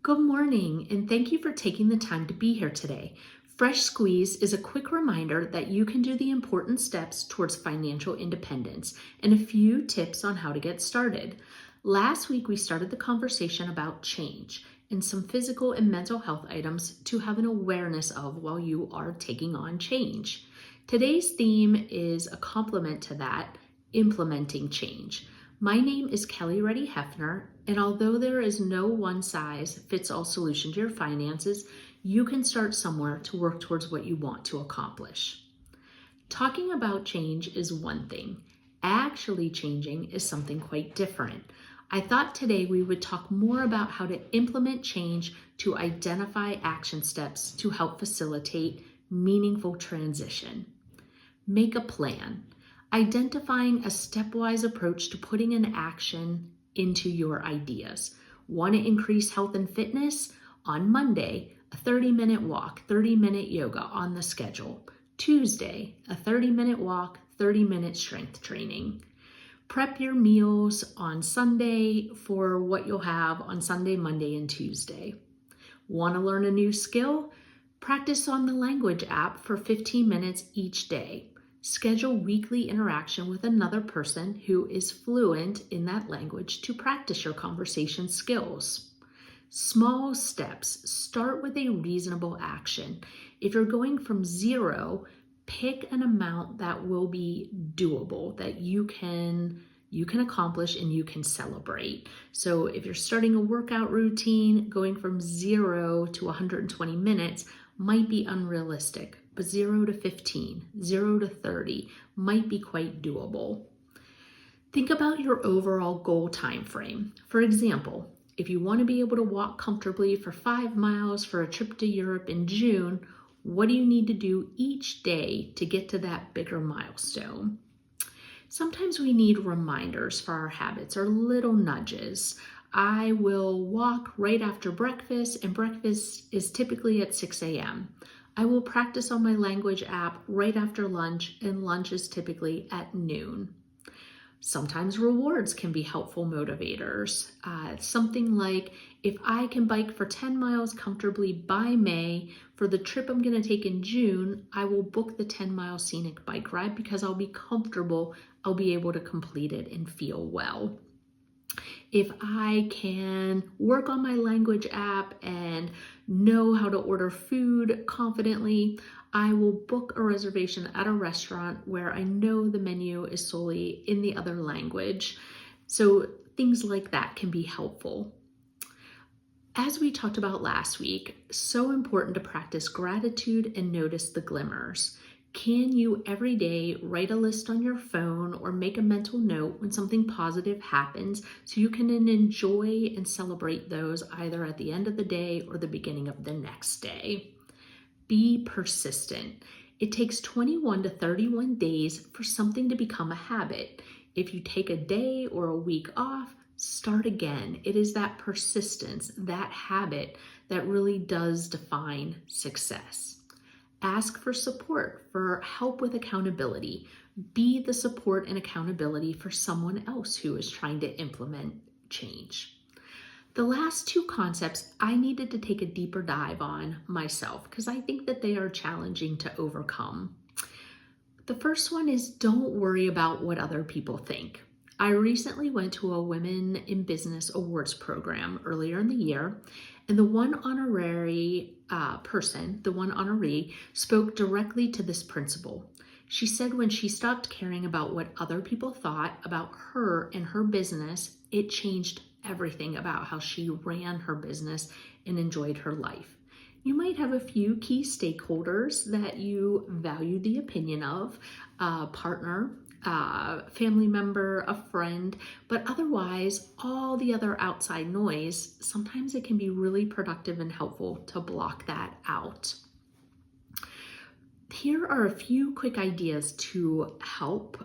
Good morning, and thank you for taking the time to be here today. Fresh Squeeze is a quick reminder that you can do the important steps towards financial independence and a few tips on how to get started. Last week, we started the conversation about change and some physical and mental health items to have an awareness of while you are taking on change. Today's theme is a complement to that, implementing change. My name is Kelly Reddy-Heffner, and although there is no one-size-fits-all solution to your finances, you can start somewhere to work towards what you want to accomplish. Talking about change is one thing. Actually changing is something quite different. I thought today we would talk more about how to implement change to identify action steps to help facilitate meaningful transition. Make a plan. Identifying a stepwise approach to putting an action into your ideas. Want to increase health and fitness? On Monday, a 30-minute walk, 30-minute yoga on the schedule. Tuesday, a 30-minute walk, 30-minute strength training. Prep your meals on Sunday for what you'll have on Sunday, Monday, and Tuesday. Want to learn a new skill? Practice on the language app for 15 minutes each day. Schedule weekly interaction with another person who is fluent in that language to practice your conversation skills. Small steps. Start with a reasonable action. If you're going from zero, pick an amount that will be doable, that you can accomplish and you can celebrate. So if you're starting a workout routine, going from 0 to 120 minutes might be unrealistic, but 0 to 15, 0 to 30 might be quite doable. Think about your overall goal time frame. For example, if you want to be able to walk comfortably for 5 miles for a trip to Europe in June, what do you need to do each day to get to that bigger milestone? Sometimes we need reminders for our habits or little nudges. I will walk right after breakfast, and breakfast is typically at 6 a.m. I will practice on my language app right after lunch, and lunch is typically at noon. Sometimes rewards can be helpful motivators. Something like, if I can bike for 10 miles comfortably by May, for the trip I'm going to take in June, I will book the 10-mile scenic bike ride because I'll be comfortable, I'll be able to complete it and feel well. If I can work on my language app and know how to order food confidently, I will book a reservation at a restaurant where I know the menu is solely in the other language. So things like that can be helpful. As we talked about last week, so important to practice gratitude and notice the glimmers. Can you every day write a list on your phone or make a mental note when something positive happens so you can enjoy and celebrate those either at the end of the day or the beginning of the next day? Be persistent. It takes 21 to 31 days for something to become a habit. If you take a day or a week off, start again. It is that persistence, that habit that really does define success. Ask for support, for help with accountability. Be the support and accountability for someone else who is trying to implement change. The last two concepts I needed to take a deeper dive on myself because I think that they are challenging to overcome. The first one is don't worry about what other people think. I recently went to a Women in Business Awards program earlier in the year, and the one honoree spoke directly to this principle. She said when she stopped caring about what other people thought about her and her business, it changed everything about how she ran her business and enjoyed her life. You might have a few key stakeholders that you value the opinion of, a partner, family member, a friend, but otherwise all the other outside noise, sometimes it can be really productive and helpful to block that out. Here are a few quick ideas to help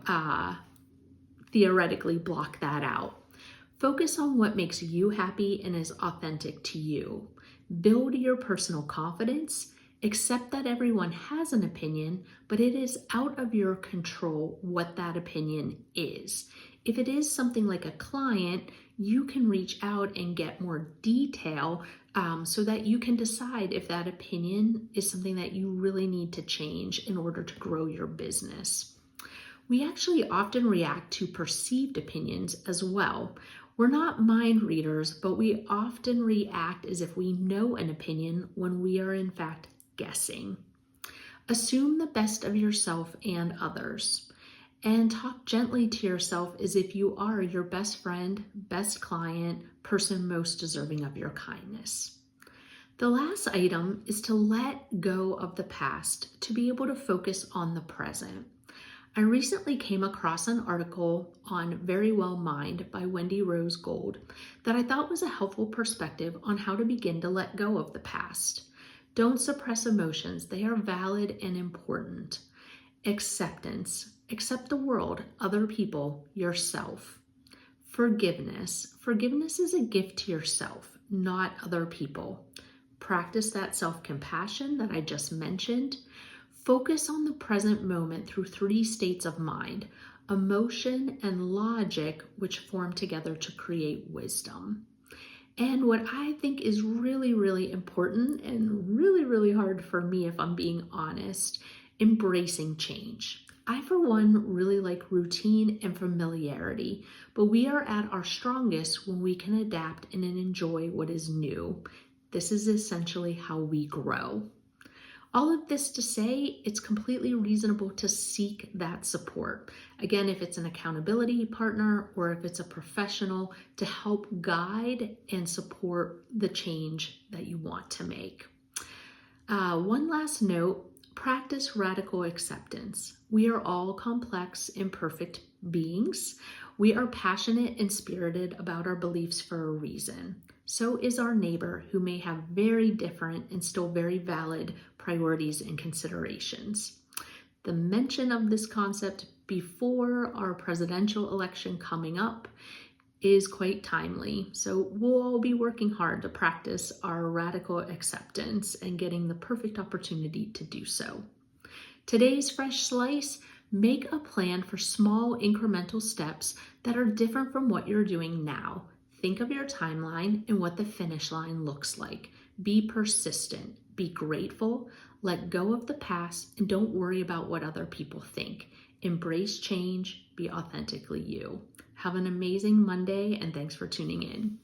theoretically block that out. Focus on what makes you happy and is authentic to you. Build your personal confidence. Accept that everyone has an opinion, but it is out of your control what that opinion is. If it is something like a client, you can reach out and get more detail so that you can decide if that opinion is something that you really need to change in order to grow your business. We actually often react to perceived opinions as well. We're not mind readers, but we often react as if we know an opinion when we are in fact guessing. Assume the best of yourself and others, and talk gently to yourself as if you are your best friend, best client, person most deserving of your kindness. The last item is to let go of the past to be able to focus on the present. I recently came across an article on Very Well Mind by Wendy Rose Gold that I thought was a helpful perspective on how to begin to let go of the past. Don't suppress emotions, they are valid and important. Acceptance. Accept the world, other people, yourself. Forgiveness. Forgiveness is a gift to yourself, not other people. Practice that self-compassion that I just mentioned. Focus on the present moment through 3 states of mind, emotion and logic, which form together to create wisdom. And what I think is really, really important and really, really hard for me, if I'm being honest, embracing change. I, for one, really like routine and familiarity, but we are at our strongest when we can adapt and enjoy what is new. This is essentially how we grow. All of this to say, it's completely reasonable to seek that support. Again, if it's an accountability partner or if it's a professional to help guide and support the change that you want to make. One last note, practice radical acceptance. We are all complex, imperfect beings. We are passionate and spirited about our beliefs for a reason. So is our neighbor, who may have very different and still very valid priorities and considerations. The mention of this concept before our presidential election coming up is quite timely. So we'll all be working hard to practice our radical acceptance and getting the perfect opportunity to do so. Today's Fresh Slice: make a plan for small incremental steps that are different from what you're doing now. Think of your timeline and what the finish line looks like. Be persistent, be grateful, let go of the past, and don't worry about what other people think. Embrace change, be authentically you. Have an amazing Monday, and thanks for tuning in.